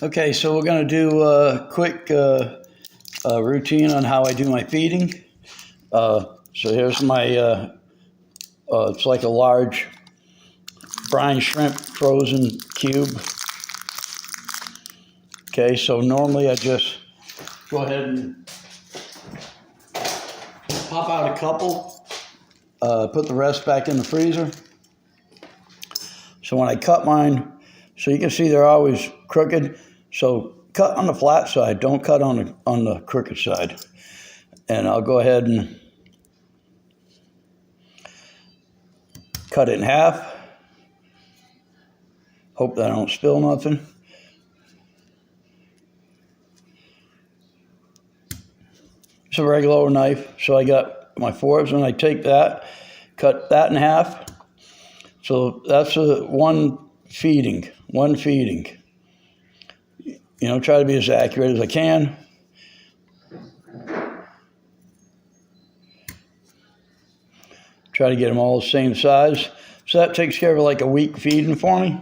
Okay, so we're going to do a quick routine on how I do my feeding. So here's my, it's like a large brine shrimp frozen cube. Okay, so normally I just go ahead and pop out a couple, put the rest back in the freezer. So when I cut mine, so you can see they're always crooked. So cut on the flat side, don't cut on the crooked side. And I'll go ahead and cut it in half. Hope that I don't spill nothing. It's a regular knife. So I got my fours and I take that, cut that in half. So that's one feeding. You know, try to be as accurate as I can. Try to get them all the same size. So that takes care of like a week feeding for me.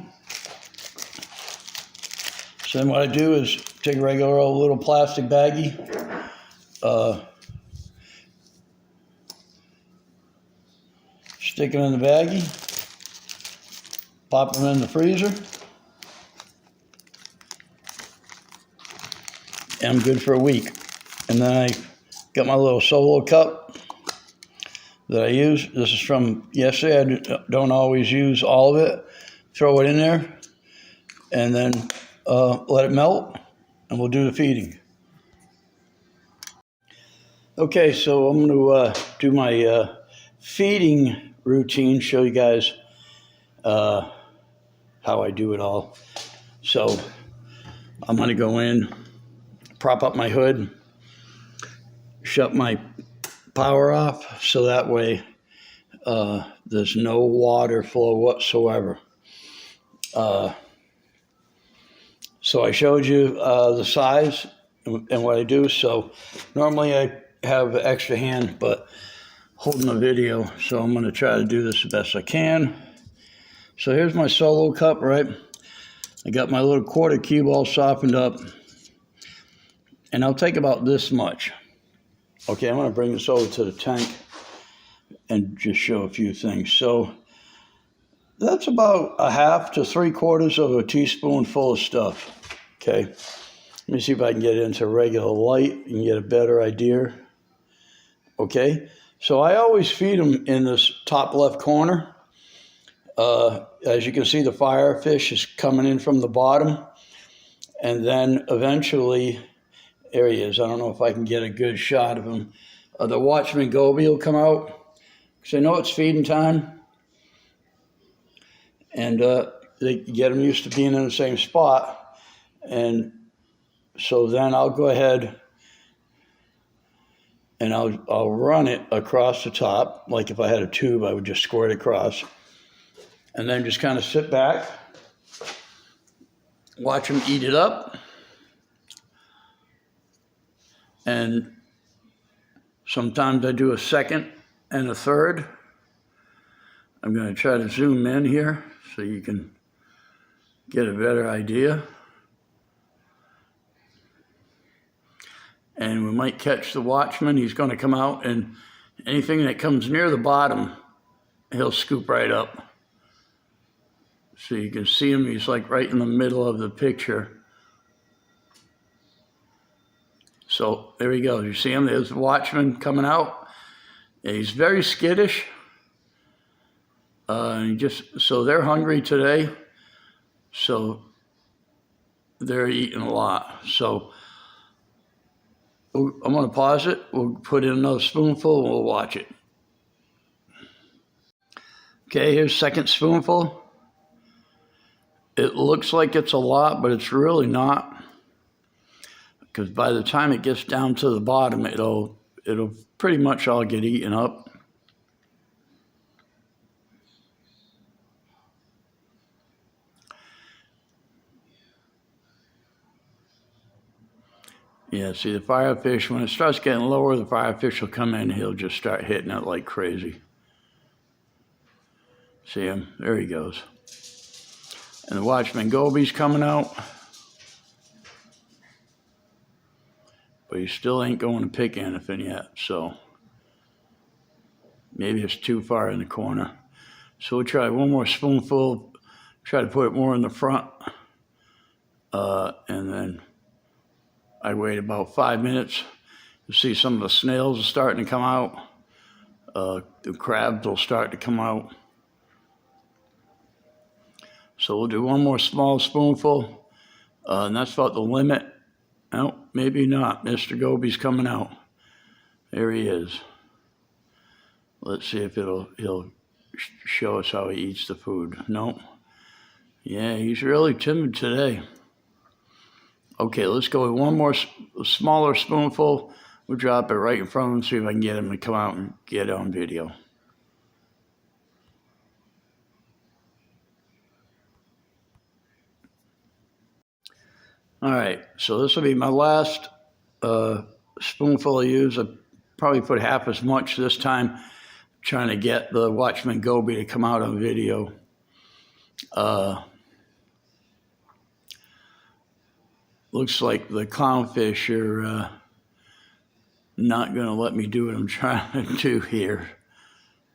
So then what I do is take a regular old little plastic baggie. Stick it in the baggie. Pop them in the freezer. And I'm good for a week. And then I got my little solo cup that I use. This is from yesterday. I don't always use all of it. Throw it in there and then let it melt and we'll do the feeding. Okay, so I'm going to do my feeding routine, show you guys how I do it all. So I'm going to go in, prop up my hood, shut my power off so that way there's no water flow whatsoever. So I showed you the size and what I do. So normally I have an extra hand, but holding a video, so I'm going to try to do this the best I can. So here's my solo cup, right? I got my little quarter cube all softened up, and I'll take about this much. Okay, I'm going to bring this over to the tank and just show a few things. So that's about a half to 3/4 of a teaspoonful of stuff. Okay, let me see if I can get it into regular light and get a better idea. Okay, so I always feed them in this top left corner. As you can see, the firefish is coming in from the bottom, and then eventually, there he is. I don't know if I can get a good shot of him. The Watchman goby will come out, because I know it's feeding time, and they get them used to being in the same spot, and so then I'll go ahead and I'll run it across the top. Like if I had a tube, I would just squirt it across. And then just kind of sit back, watch them eat it up. And sometimes I do a second and a third. I'm going to try to zoom in here so you can get a better idea. And we might catch the Watchman. He's going to come out, and anything that comes near the bottom, he'll scoop right up. So you can see him, he's like right in the middle of the picture. So there he goes, you see him, there's the Watchman coming out. And he's very skittish. So they're hungry today. So they're eating a lot. So I'm gonna pause it. We'll put in another spoonful and we'll watch it. Okay, here's second spoonful. It looks like it's a lot, but it's really not. Because by the time it gets down to the bottom, it'll pretty much all get eaten up. Yeah, see the firefish, when it starts getting lower, the firefish will come in, he'll just start hitting it like crazy. See him? There he goes. And the Watchman goby's coming out. but he still ain't going to pick anything yet. So maybe it's too far in the corner. So we'll try one more spoonful, try to put it more in the front. And then I wait about 5 minutes. You see some of the snails are starting to come out. The crabs will start to come out. So we'll do one more small spoonful. And that's about the limit. Oh, maybe not. Mr. Goby's coming out. There he is. Let's see if he'll show us how he eats the food. No. Yeah, he's really timid today. Okay, let's go with one more smaller spoonful. We'll drop it right in front of him, see if I can get him to come out and get it on video. All right, so this will be my last spoonful I use. I probably put half as much this time, trying to get the Watchman Goby to come out on video. Looks like the clownfish are not going to let me do what I'm trying to do here.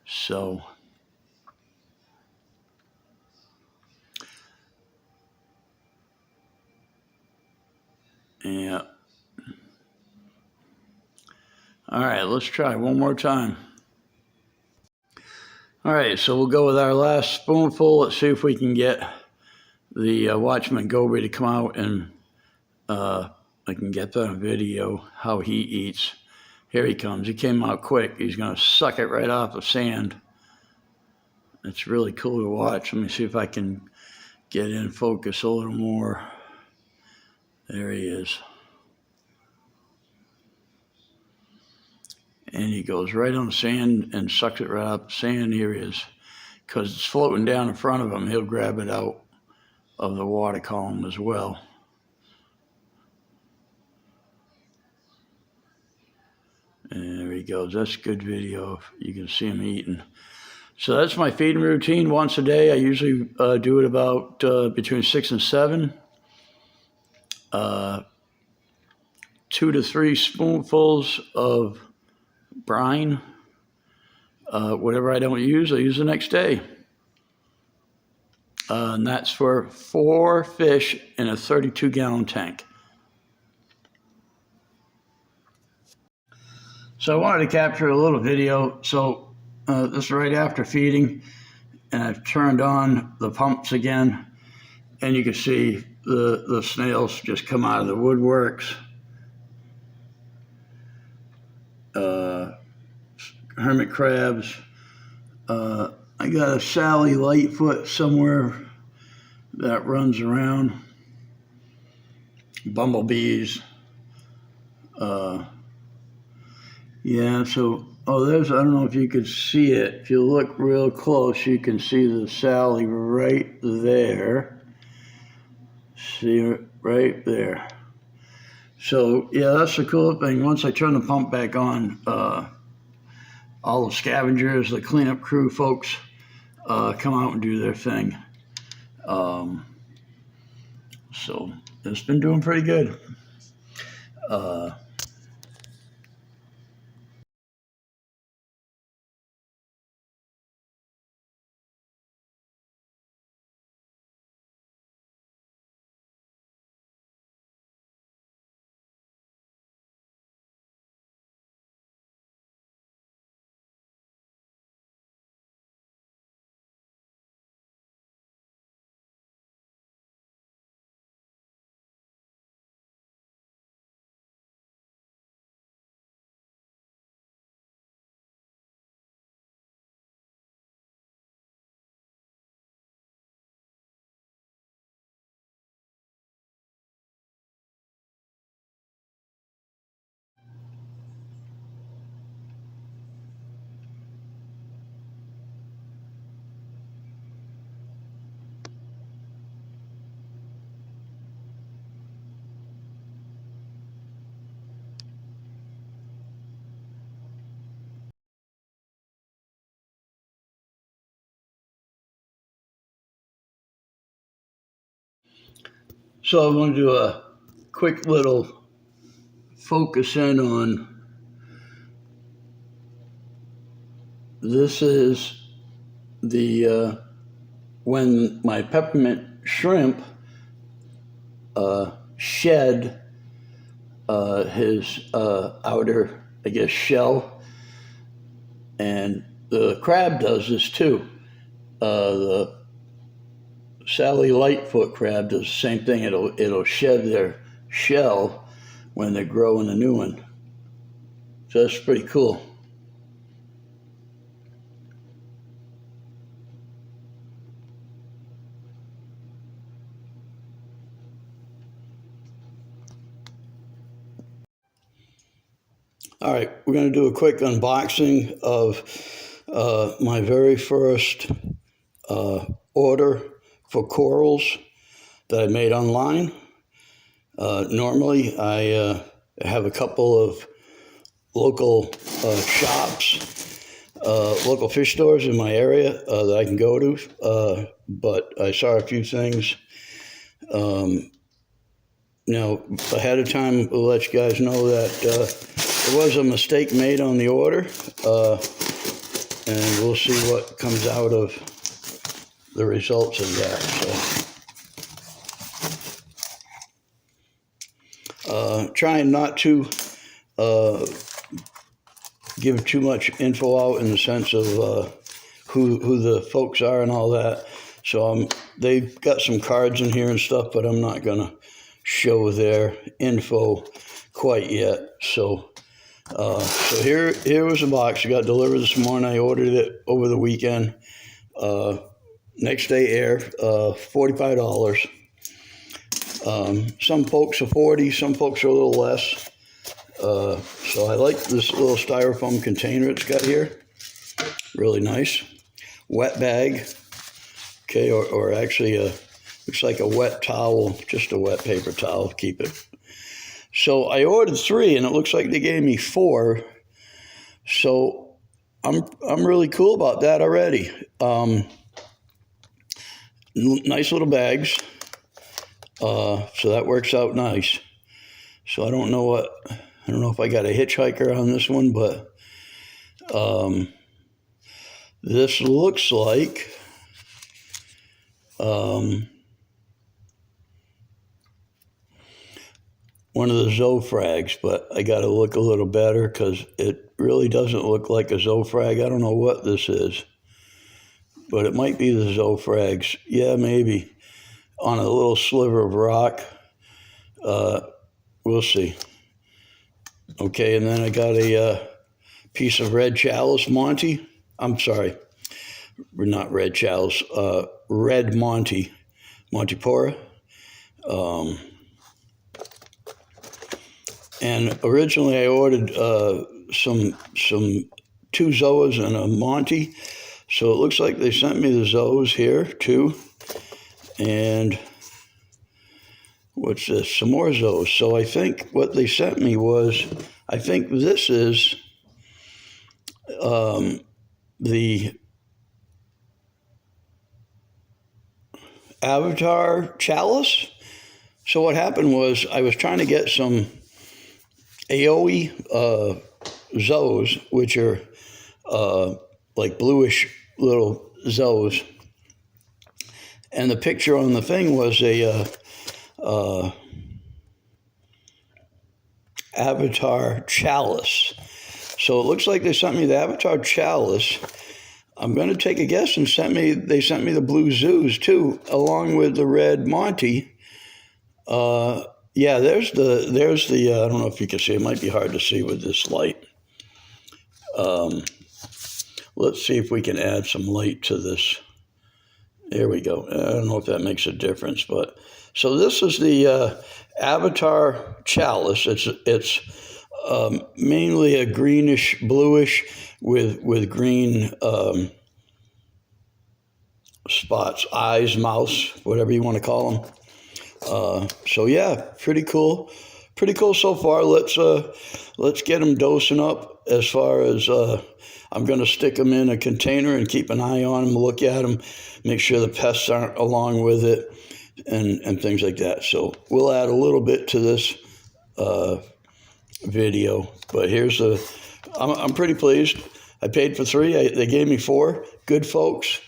So, yeah. All right, let's try one more time. All right, so we'll go with our last spoonful. Let's see if we can get the Watchman Goby to come out, and I can get that on video how he eats. Here he comes. He came out quick. He's going to suck it right off the sand. It's really cool to watch. Let me see if I can get in focus a little more. There he is. And he goes right on the sand and sucks it right off the sand. Here he is. Because it's floating down in front of him, he'll grab it out of the water column as well. And there he goes. That's good video. You can see him eating. So that's my feeding routine once a day. I usually do it about between 6 and 7. 2 to 3 spoonfuls of brine. Whatever I don't use, I use the next day. And that's for 4 fish in a 32-gallon tank. So I wanted to capture a little video. So this is right after feeding, and I've turned on the pumps again, and you can see the snails just come out of the woodworks. Hermit crabs. I got a Sally Lightfoot somewhere that runs around. Bumblebees. Yeah, so, there's, I don't know if you could see it. If you look real close, you can see the Sally right there. See it right there. So, yeah, that's the cool thing. Once I turn the pump back on, all the scavengers, the cleanup crew folks, come out and do their thing. So it's been doing pretty good. So I'm going to do a quick little focus in on, this is the, when my peppermint shrimp shed his outer, I guess, shell, and the crab does this too. The Sally Lightfoot crab does the same thing. It'll shed their shell when they're growing a new one. So that's pretty cool. All right, we're going to do a quick unboxing of my very first order for corals that I made online. Normally, I have a couple of local shops, local fish stores in my area that I can go to, but I saw a few things. Now, ahead of time, we'll let you guys know that there was a mistake made on the order, and we'll see what comes out of the results of that. So, trying not to give too much info out in the sense of who the folks are and all that. So they've got some cards in here and stuff, but I'm not gonna show their info quite yet. So here was a box. It got delivered this morning. I ordered it over the weekend. Next day air, $45. Some folks are $40, some folks are a little less. So I like this little styrofoam container it's got here. Really nice. Wet bag. Okay, or actually looks like a wet towel, just a wet paper towel to keep it. So I ordered 3, and it looks like they gave me 4. So I'm really cool about that already. Nice little bags. So that works out nice. So I don't know if I got a hitchhiker on this one, but this looks like one of the Zofrags, but I got to look a little better because it really doesn't look like a Zofrag. I don't know what this is, but it might be the Zofrags. Yeah, maybe. On a little sliver of rock. We'll see. Okay, and then I got a piece of red chalice Monty. I'm sorry, not red chalice, red Montipora. And originally I ordered some 2 Zoas and a Monty. So it looks like they sent me the Zoas here too. And what's this? Some more Zoas. So I think what they sent me was, I think this is the Avatar Chalice. So what happened was I was trying to get some Aoi Zoas, which are like bluish little Zoas. And the picture on the thing was a Avatar Chalice. So it looks like they sent me the Avatar Chalice. I'm going to take a guess and they sent me the blue zoos too, along with the red Monty. Yeah, there's the I don't know if you can see, it might be hard to see with this light. Let's see if we can add some light to this. There we go. I don't know if that makes a difference, but so this is the Avatar Chalice. It's mainly a greenish bluish with green spots, eyes, mouths, whatever you want to call them. So yeah, pretty cool so far. Let's get them dosing up. As far as I'm going to stick them in a container and keep an eye on them, look at them, make sure the pests aren't along with it, and things like that. So we'll add a little bit to this video. But here's I'm pretty pleased. I paid for 3. They gave me 4. Good folks.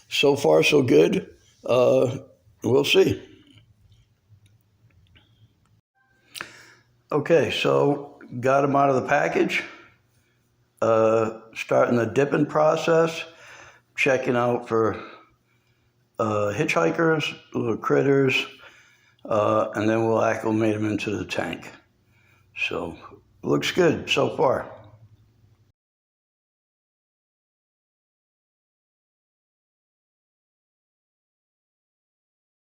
So far, so good. We'll see. Okay, so got them out of the package. Starting the dipping process. Checking out for hitchhikers, little critters, and then we'll acclimate them into the tank. So looks good so far.